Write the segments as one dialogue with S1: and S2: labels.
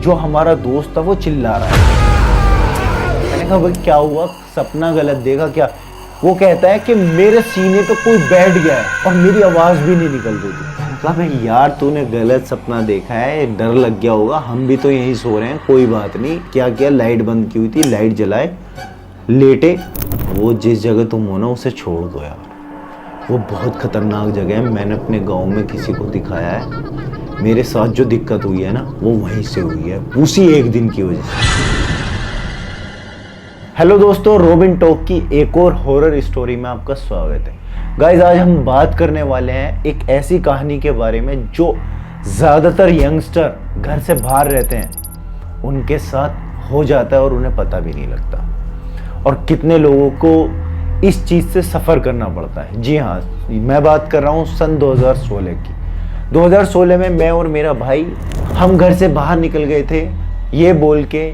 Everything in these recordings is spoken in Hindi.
S1: जो हमारा दोस्त था वो चिल्ला रहा है। मैंने कहा भाई क्या हुआ, सपना गलत देखा क्या? वो कहता है कि मेरे सीने पे कोई बैठ गया है और मेरी आवाज भी नहीं निकल रही थी। मैंने कहा भाई यार तूने गलत सपना देखा है, डर लग गया होगा, हम भी तो यहीं सो रहे हैं, कोई बात नहीं। क्या किया, लाइट बंद की हुई थी, लाइट जलाए, लेटे। वो जिस जगह तुम हो ना उसे छोड़ दो यार, वो बहुत खतरनाक जगह है। मैंने अपने गांव में किसी को दिखाया है, मेरे साथ जो दिक्कत हुई है ना वो वहीं से हुई है, उसी एक दिन की वजह से। हेलो दोस्तों, रॉबिन टॉक की एक और हॉरर स्टोरी में आपका स्वागत है। गाइस, आज हम बात करने वाले हैं एक ऐसी कहानी के बारे में जो ज़्यादातर यंगस्टर घर से बाहर रहते हैं उनके साथ हो जाता है और उन्हें पता भी नहीं लगता, और कितने लोगों को इस चीज़ से सफ़र करना पड़ता है। जी हाँ, मैं बात कर रहा हूँ सन 2016 की। 2016 में मैं और मेरा भाई हम घर से बाहर निकल गए थे ये बोल के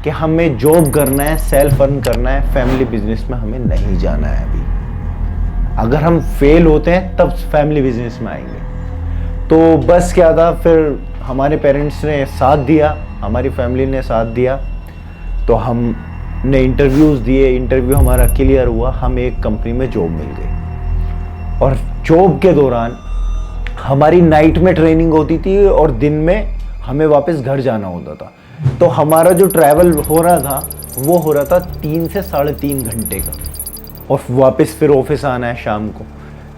S1: कि हमें जॉब करना है, सेल्फ अर्न करना है, फैमिली बिजनेस में हमें नहीं जाना है अभी। अगर हम फेल होते हैं तब फैमिली बिजनेस में आएंगे। तो बस क्या था, फिर हमारे पेरेंट्स ने साथ दिया, हमारी फैमिली ने साथ दिया, तो हमने इंटरव्यूज़ दिए, इंटरव्यू हमारा क्लियर हुआ, हमें एक कंपनी में जॉब मिल गई। और जॉब के दौरान हमारी नाइट में ट्रेनिंग होती थी और दिन में हमें वापस घर जाना होता था। तो हमारा जो ट्रैवल हो रहा था वो हो रहा था 3 से 3.5 घंटे का, और वापस फिर ऑफिस आना है शाम को।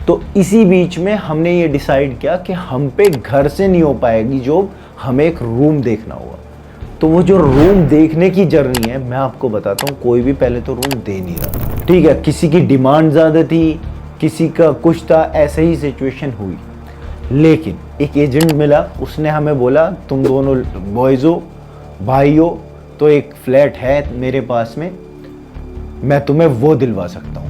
S1: तो इसी बीच में हमने ये डिसाइड किया कि हम पे घर से नहीं हो पाएगी जॉब, हमें एक रूम देखना होगा। तो वो जो रूम देखने की जर्नी है, मैं आपको बताता हूँ, कोई भी पहले तो रूम दे नहीं रहा, ठीक है। किसी की डिमांड ज़्यादा थी, किसी का कुछ था, ऐसे ही सिचुएशन हुई। लेकिन एक एजेंट मिला, उसने हमें बोला तुम दोनों बॉयज़ हो, भाई हो, तो एक फ्लैट है मेरे पास में, मैं तुम्हें वो दिलवा सकता हूँ।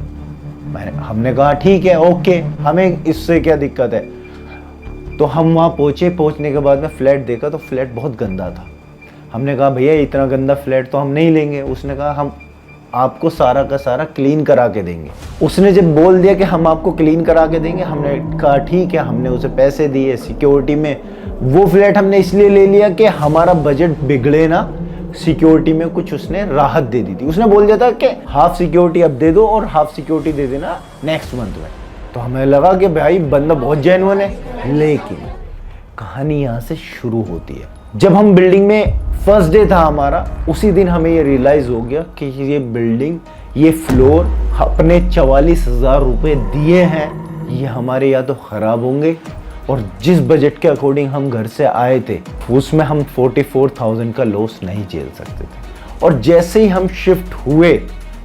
S1: हमने कहा ठीक है, ओके, हमें इससे क्या दिक्कत है। तो हम वहाँ पहुँचे, पहुँचने के बाद में फ्लैट देखा तो फ्लैट बहुत गंदा था। हमने कहा भैया इतना गंदा फ्लैट तो हम नहीं लेंगे। उसने कहा हम आपको सारा का सारा क्लीन करा के देंगे। उसने जब बोल दिया कि हम आपको क्लीन करा के देंगे, हमने कहा ठीक है। हमने उसे पैसे दिए सिक्योरिटी में। वो फ्लैट हमने इसलिए ले लिया कि हमारा बजट बिगड़े ना, सिक्योरिटी में कुछ उसने राहत दे दी थी। उसने बोल दिया था कि हाफ सिक्योरिटी अब दे दो और हाफ सिक्योरिटी दे देना नेक्स्ट मंथ में। तो हमें लगा कि भाई बंदा बहुत जेन्युइन है। लेकिन कहानी यहाँ से शुरू होती है। जब हम बिल्डिंग में फर्स्ट डे था हमारा, उसी दिन हमें ये रियलाइज हो गया कि ये बिल्डिंग, ये फ्लोर अपने 44,000 रुपये दिए हैं, ये हमारे या तो ख़राब होंगे, और जिस बजट के अकॉर्डिंग हम घर से आए थे उसमें हम 44,000 का लॉस नहीं झेल सकते थे। और जैसे ही हम शिफ्ट हुए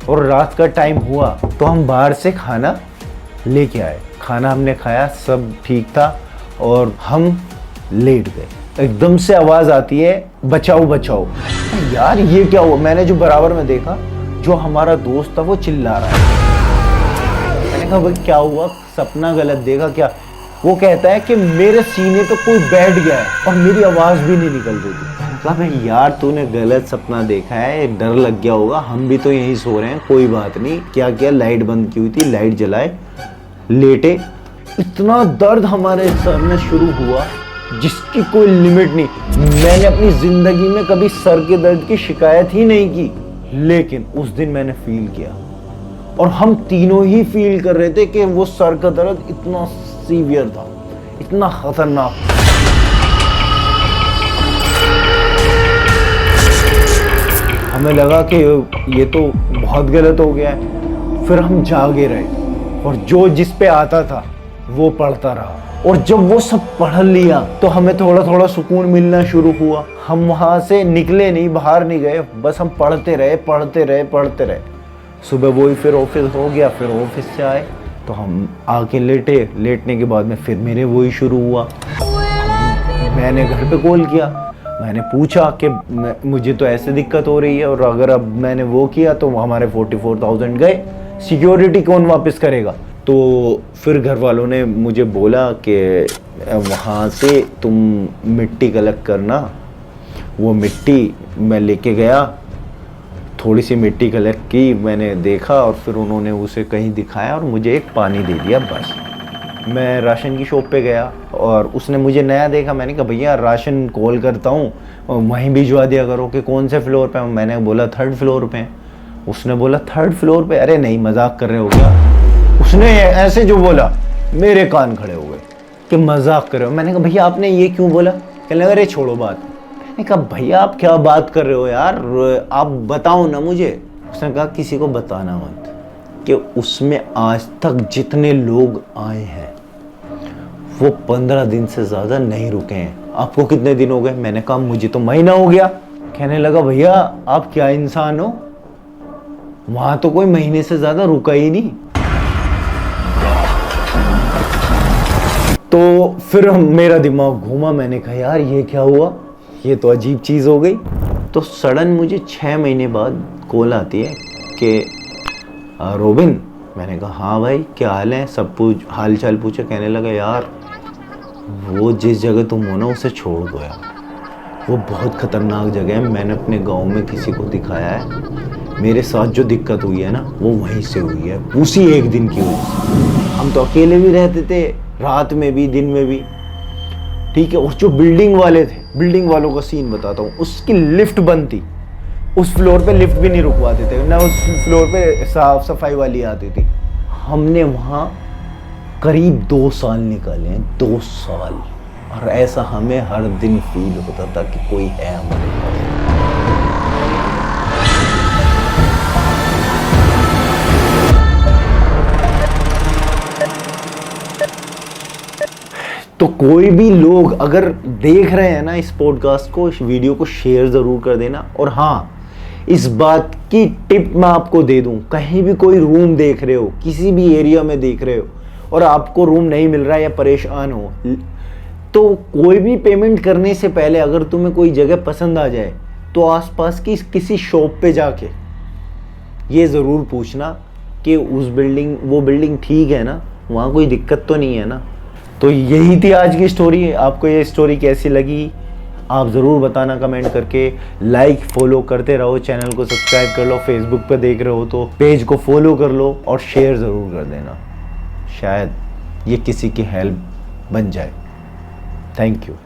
S1: और रात का टाइम हुआ तो हम बाहर से खाना लेके आए। खाना हमने खाया, सब ठीक था, और हम लेट गए। एकदम से आवाज़ आती है बचाओ बचाओ। यार ये क्या हुआ? मैंने जो बराबर में देखा, जो हमारा दोस्त था वो चिल्ला रहा है। मैंने कहा भाई क्या हुआ, सपना गलत देखा क्या? वो कहता है कि मेरे सीने पे कोई बैठ गया है और मेरी आवाज़ भी नहीं निकल रही थी। मतलब भाई यार तूने गलत सपना देखा है, डर लग गया होगा, हम भी तो यहीं सो रहे हैं, कोई बात नहीं। क्या किया, लाइट बंद की हुई थी, लाइट जलाए, लेटे। इतना दर्द हमारे सर में शुरू हुआ जिसकी कोई लिमिट नहीं। मैंने अपनी ज़िंदगी में कभी सर के दर्द की शिकायत ही नहीं की, लेकिन उस दिन मैंने फील किया, और हम तीनों ही फील कर रहे थे कि वो सर का दर्द इतना सीवियर था, इतना खतरनाक। हमें लगा कि ये तो बहुत गलत हो गया है। फिर हम जागे रहे और जो जिस पे आता था वो पढ़ता रहा, और जब वो सब पढ़ लिया तो हमें थोड़ा थोड़ा सुकून मिलना शुरू हुआ। हम वहाँ से निकले नहीं, बाहर नहीं गए, बस हम पढ़ते रहे पढ़ते रहे पढ़ते रहे। सुबह वही फिर ऑफिस हो गया, फिर ऑफिस से आए तो हम आके लेटे। लेटने के बाद में फिर मेरे वही शुरू हुआ। मैंने घर पे कॉल किया, मैंने पूछा कि मुझे तो ऐसे दिक्कत हो रही है, और अगर अब मैंने वो किया तो हमारे 44,000 गए, सिक्योरिटी कौन वापस करेगा? तो फिर घर वालों ने मुझे बोला कि वहाँ से तुम मिट्टी कलेक्ट करना। वो मिट्टी मैं लेके गया, थोड़ी सी मिट्टी कलेक्ट की, मैंने देखा, और फिर उन्होंने उसे कहीं दिखाया और मुझे एक पानी दे दिया बस। मैं राशन की शॉप पे गया और उसने मुझे नया देखा। मैंने कहा भैया राशन कॉल करता हूँ और वहीं भिजवा दिया करो। कि कौन से फ्लोर पे? मैंने बोला 3rd फ्लोर पे। उसने बोला 3rd फ्लोर पे? अरे नहीं, मजाक कर रहे हो क्या? उसने ऐसे जो बोला मेरे कान खड़े हो गए कि मजाक कर रहे हो। मैंने कहा भैया आपने ये क्यों बोला? कहने लगा अरे छोड़ो बात। मैंने कहा भैया आप क्या बात कर रहे हो यार, आप बताओ ना मुझे। उसने कहा किसी को बताना मत, कि उसमें आज तक जितने लोग आए हैं वो 15 दिन से ज़्यादा नहीं रुके हैं। आपको कितने दिन हो गए? मैंने कहा मुझे तो महीना हो गया। कहने लगा भैया आप क्या इंसान हो, वहां तो कोई महीने से ज़्यादा रुका ही नहीं। तो फिर मेरा दिमाग घूमा। मैंने कहा यार ये क्या हुआ, ये तो अजीब चीज़ हो गई। तो सडन मुझे 6 महीने बाद कॉल आती है कि रोबिन। मैंने कहा हाँ भाई क्या हाल है, सब पूछ हाल चाल पूछे। कहने लगा यार वो जिस जगह तुम हो ना उसे छोड़ दो यार, वो बहुत ख़तरनाक जगह है। मैंने अपने गांव में किसी को दिखाया है, मेरे साथ जो दिक्कत हुई है ना वो वहीं से हुई है, उसी एक दिन की वजह से। हम तो अकेले भी रहते थे, रात में भी दिन में भी, ठीक है। और जो बिल्डिंग वाले थे, बिल्डिंग वालों का सीन बताता हूँ। उसकी लिफ्ट बंद थी, उस फ्लोर पे लिफ्ट भी नहीं रुकवाते थे ना, उस फ्लोर पे साफ सफाई वाली आती थी। हमने वहाँ करीब 2 साल निकाले हैं, 2 साल। और ऐसा हमें हर दिन फील होता था कि कोई है हमारे पास। तो कोई भी लोग अगर देख रहे हैं ना इस पॉडकास्ट को, इस वीडियो को शेयर ज़रूर कर देना। और हाँ, इस बात की टिप मैं आपको दे दूं, कहीं भी कोई रूम देख रहे हो, किसी भी एरिया में देख रहे हो और आपको रूम नहीं मिल रहा है या परेशान हो, तो कोई भी पेमेंट करने से पहले अगर तुम्हें कोई जगह पसंद आ जाए तो आसपास की किसी शॉप पे जाके ये ज़रूर पूछना कि वो बिल्डिंग ठीक है ना, वहाँ कोई दिक्कत तो नहीं है ना। तो यही थी आज की स्टोरी। आपको ये स्टोरी कैसी लगी आप ज़रूर बताना कमेंट करके। लाइक फॉलो करते रहो, चैनल को सब्सक्राइब कर लो, फेसबुक पे देख रहे हो तो पेज को फॉलो कर लो और शेयर ज़रूर कर देना, शायद ये किसी की हेल्प बन जाए। Thank you.